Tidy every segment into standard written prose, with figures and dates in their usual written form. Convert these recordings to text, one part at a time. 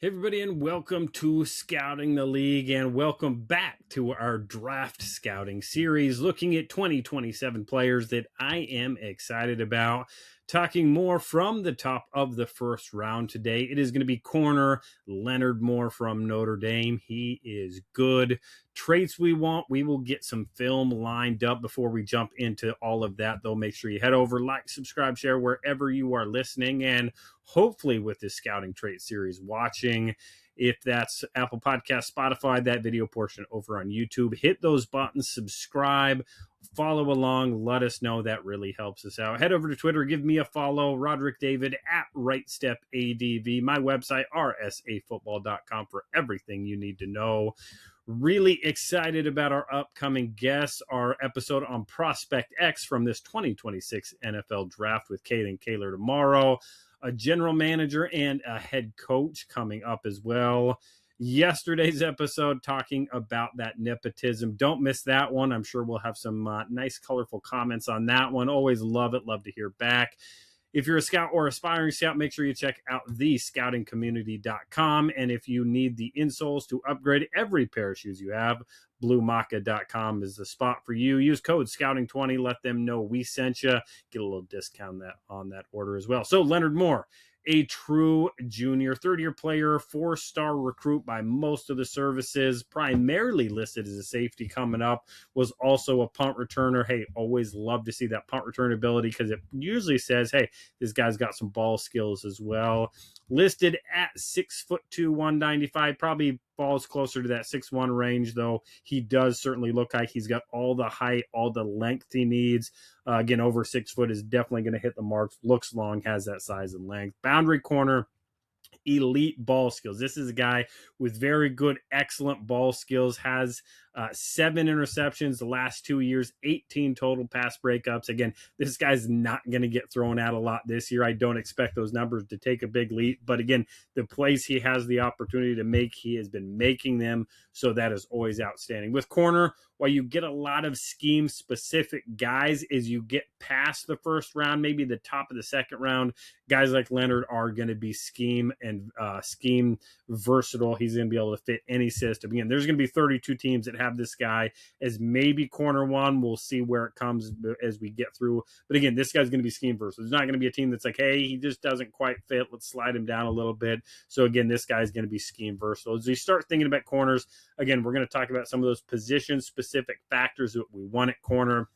Hey everybody, and welcome to Scouting the League, and welcome back to our draft scouting series looking at 2027 players that I am excited about. Talking more from the top of the first round today, it is going to be corner Leonard Moore from Notre Dame. He is good. Traits we want, we will get some film lined up before we jump into all of that, though. Make sure you head over, like, subscribe, share wherever you are listening, and hopefully with this scouting trait series watching, if that's Apple Podcast, Spotify, that video portion over on YouTube, hit those buttons, subscribe, follow along, let us know. That really helps us out. Head over to Twitter, give me a follow, Rodrik David at RightStepADV, my website, rsafootball.com, for everything you need to know. Really excited about our upcoming guests, our episode on Prospect X from this 2026 NFL Draft with Caden Kaler tomorrow, a general manager and a head coach coming up as well. Yesterday's episode talking about that nepotism. Don't miss that one. I'm sure we'll have some nice, colorful comments on that one. Always love it. Love to hear back. If you're a scout or aspiring scout, make sure you check out thescoutingcommunity.com. And if you need the insoles to upgrade every pair of shoes you have, bluemaca.com is the spot for you. Use code scouting20. Let them know we sent you. Get a little discount on that order as well. So Leonard Moore, a true junior, third-year player, four-star recruit by most of the services, primarily listed as a safety coming up, was also a punt returner. Hey, always love to see that punt return ability because it usually says, hey, this guy's got some ball skills as well. Listed at 6'2", 195, probably falls closer to that 6'1" range, though he does certainly look like he's got all the height, all the length he needs. Again, over 6 foot is definitely going to hit the marks. Looks long, has that size and length. Boundary corner, elite ball skills. This is a guy with very good, excellent ball skills, has 7 interceptions the last 2 years, 18 total pass breakups. Again, this guy's not going to get thrown out a lot this year. I don't expect those numbers to take a big leap, but again, the plays he has the opportunity to make, he has been making them, so that is always outstanding. With corner, while you get a lot of scheme-specific guys as you get past the first round, maybe the top of the second round, guys like Leonard are going to be scheme versatile. He's going to be able to fit any system. Again, there's going to be 32 teams that have this guy as maybe corner one. We'll see where it comes as we get through. But again, this guy's going to be scheme versatile. There's not going to be a team that's like, hey, he just doesn't quite fit. Let's slide him down a little bit. So again, this guy's going to be scheme versatile. As you start thinking about corners, again, we're going to talk about some of those position-specific factors that we want at corner.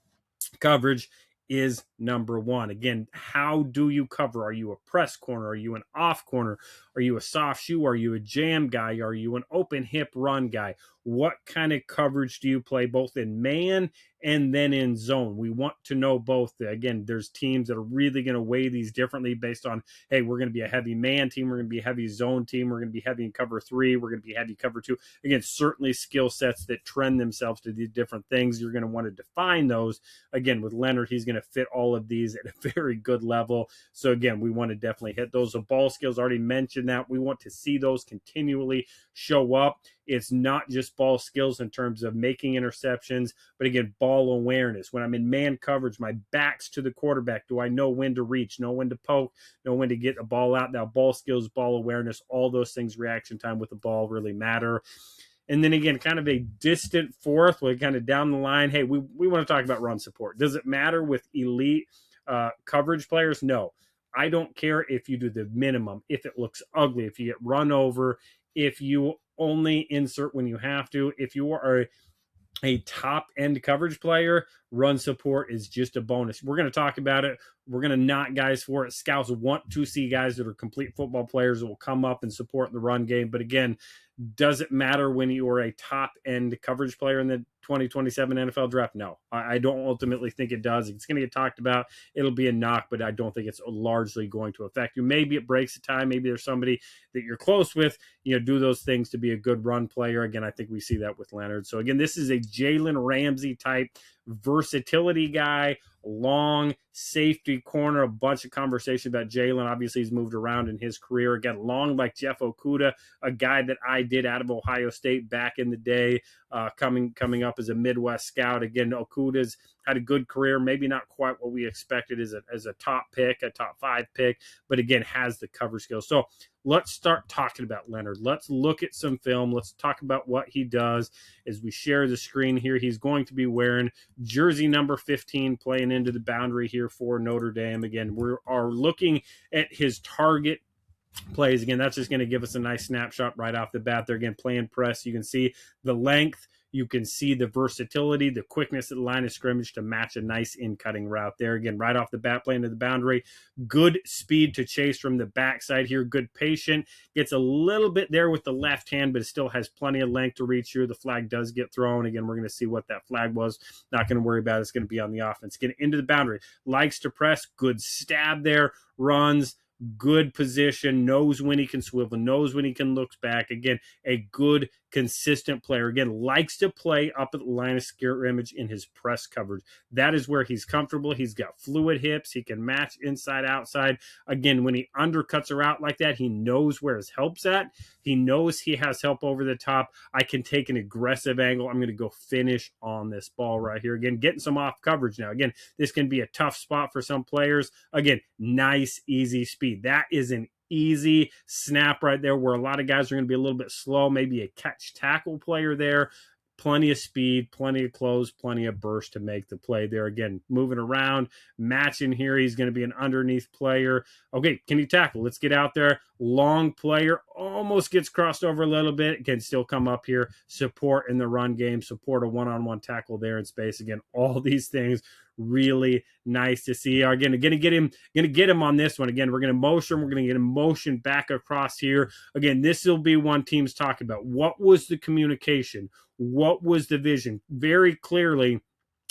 Coverage is number one. Again, how do you cover? Are you a press corner? Are you an off corner? Are you a soft shoe? Are you a jam guy? Are you an open hip run guy? What kind of coverage do you play both in man and then in zone? We want to know both. Again, there's teams that are really going to weigh these differently based on, hey, we're going to be a heavy man team. We're going to be a heavy zone team. We're going to be heavy in cover 3. We're going to be heavy cover 2. Again, certainly skill sets that trend themselves to these different things. You're going to want to define those. Again, with Leonard, he's going to fit all of these at a very good level. So again, we want to definitely hit those. The ball skills, already mentioned that. We want to see those continually show up. It's not just ball skills in terms of making interceptions, but again, ball awareness. When I'm in man coverage, my back's to the quarterback. Do I know when to reach, know when to poke, know when to get a ball out? Now, ball skills, ball awareness, all those things, reaction time with the ball really matter. And then again, kind of a distant fourth, like kind of down the line, hey, we want to talk about run support. Does it matter with elite coverage players? No. I don't care if you do the minimum, if it looks ugly, if you get run over, if you only insert when you have to. If you are a top end coverage player, run support is just a bonus. We're going to talk about it. We're going to knock guys for it. Scouts want to see guys that are complete football players that will come up and support the run game. But again, does it matter when you are a top end coverage player in the 2027 NFL draft? No, I don't ultimately think it does. It's going to get talked about. It'll be a knock, but I don't think it's largely going to affect you. Maybe it breaks a tie. Maybe there's somebody that you're close with, do those things to be a good run player. Again, I think we see that with Leonard. So again, this is a Jalen Ramsey type versatility guy, long safety corner. A bunch of conversation about Jalen. Obviously, he's moved around in his career. Again, long like Jeff Okudah, a guy that I did out of Ohio State back in the day, coming up as a Midwest scout. Again, Okudah's had a good career, maybe not quite what we expected as a top pick, a top 5 pick, but again, has the cover skills. So let's start talking about Leonard. Let's look at some film. Let's talk about what he does as we share the screen here. He's going to be wearing jersey number 15, playing into the boundary here for Notre Dame. Again, we are looking at his target plays. Again, that's just going to give us a nice snapshot right off the bat there. Again, playing press, you can see the length, you can see the versatility, the quickness at the line of scrimmage to match a nice in-cutting route there. Again, right off the bat, playing to the boundary. Good speed to chase from the backside here. Good patient. Gets a little bit there with the left hand, but it still has plenty of length to reach here. The flag does get thrown. Again, we're going to see what that flag was. Not going to worry about it. It's going to be on the offense. Getting into the boundary. Likes to press. Good stab there. Runs. Good position, knows when he can swivel, knows when he can look back. Again, a good, consistent player. Again, likes to play up at the line of scrimmage in his press coverage. That is where he's comfortable. He's got fluid hips. He can match inside, outside. Again, when he undercuts her out like that, he knows where his help's at. He knows he has help over the top. I can take an aggressive angle. I'm going to go finish on this ball right here. Again, getting some off coverage now. Again, this can be a tough spot for some players. Again, nice, easy speed. That is an easy snap right there where a lot of guys are going to be a little bit slow, maybe a catch tackle player there. Plenty of speed, plenty of close, plenty of burst to make the play there. Again, moving around, matching here. He's going to be an underneath player. Okay, can he tackle? Let's get out there. Long player, almost gets crossed over a little bit. Can still come up here, support in the run game, support a one-on-one tackle there in space. Again, all these things really nice to see. Again, going to get him on this one. Again, we're going to motion. We're going to get him motion back across here. Again, this will be one team's talking about. What was the communication? What was the vision? Very clearly,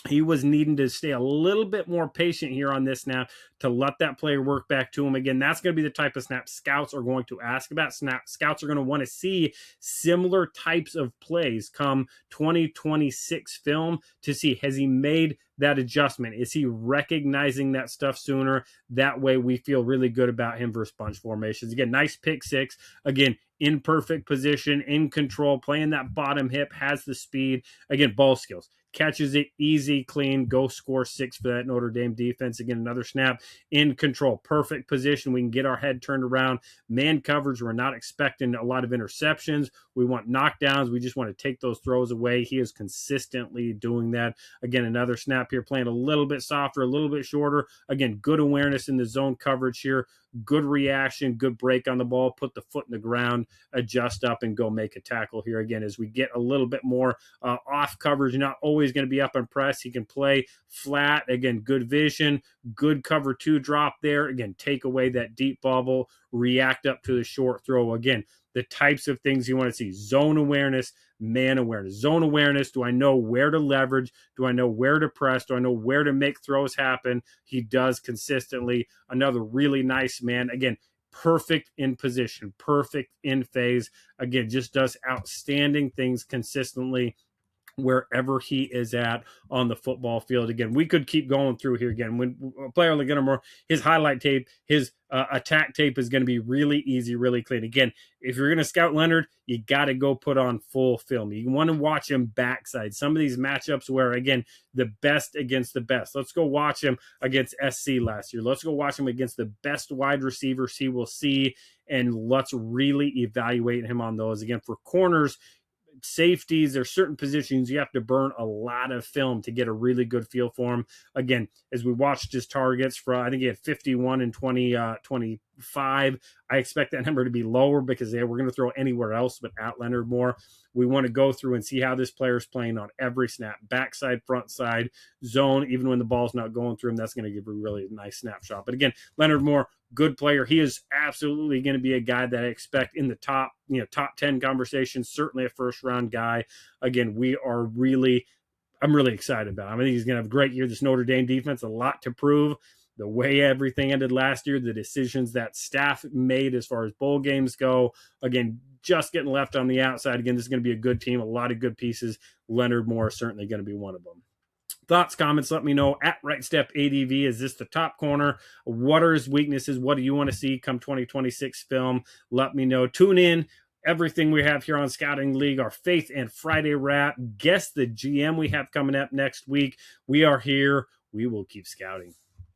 he was needing to stay a little bit more patient here on this snap to let that player work back to him. Again, that's going to be the type of snap scouts are going to ask about. Scouts are going to want to see similar types of plays come 2026 film to see, has he made that adjustment? Is he recognizing that stuff sooner? That way we feel really good about him versus bunch formations. Again, nice pick six. Again, in perfect position, in control, playing that bottom hip, has the speed. Again, ball skills. Catches it easy, clean, go score 6 for that Notre Dame defense. Again, another snap, in control, perfect position. We can get our head turned around. Man coverage, we're not expecting a lot of interceptions. We want knockdowns. We just want to take those throws away. He is consistently doing that. Again, another snap here, playing a little bit softer, a little bit shorter. Again, good awareness in the zone coverage here. Good reaction, good break on the ball, put the foot in the ground, adjust up, and go make a tackle here. Again, as we get a little bit more off coverage, not always going to be up and press. He can play flat. Again, good vision, good cover 2 drop there. Again, take away that deep bubble, react up to the short throw. Again, the types of things you want to see. Zone awareness, man awareness. Zone awareness, do I know where to leverage? Do I know where to press? Do I know where to make throws happen? He does consistently. Another really nice man. Again, perfect in position, perfect in phase. Again, just does outstanding things consistently wherever he is at on the football field. Again, we could keep going through here. Again, when a player like Leonard Moore, his highlight tape, his attack tape is going to be really easy, really clean. Again, if you're going to scout Leonard, you got to go put on full film. You want to watch him backside. Some of these matchups where, again, the best against the best. Let's go watch him against SC last year. Let's go watch him against the best wide receivers he will see, and let's really evaluate him on those. Again, for corners, safeties, there's certain positions you have to burn a lot of film to get a really good feel for him. Again, as we watched his targets for, I think he had 51 and 25. I expect that number to be lower because we're going to throw anywhere else but at Leonard Moore. We want to go through and see how this player is playing on every snap, backside, front side, zone, even when the ball's not going through him. That's going to give a really nice snapshot. But again, Leonard Moore, good player. He is absolutely going to be a guy that I expect in the top 10 conversation, certainly a first round guy. Again, I'm really excited about him. I think he's going to have a great year. This Notre Dame defense, a lot to prove. The way everything ended last year, the decisions that staff made as far as bowl games go, again, just getting left on the outside. Again, this is going to be a good team, a lot of good pieces. Leonard Moore is certainly going to be one of them. Thoughts, comments, let me know at RightStepADV. Is this the top corner? What are his weaknesses? What do you want to see come 2026 film? Let me know. Tune in everything we have here on Scouting League, our Faith and Friday wrap. Guess the GM we have coming up next week. We are here. We will keep scouting.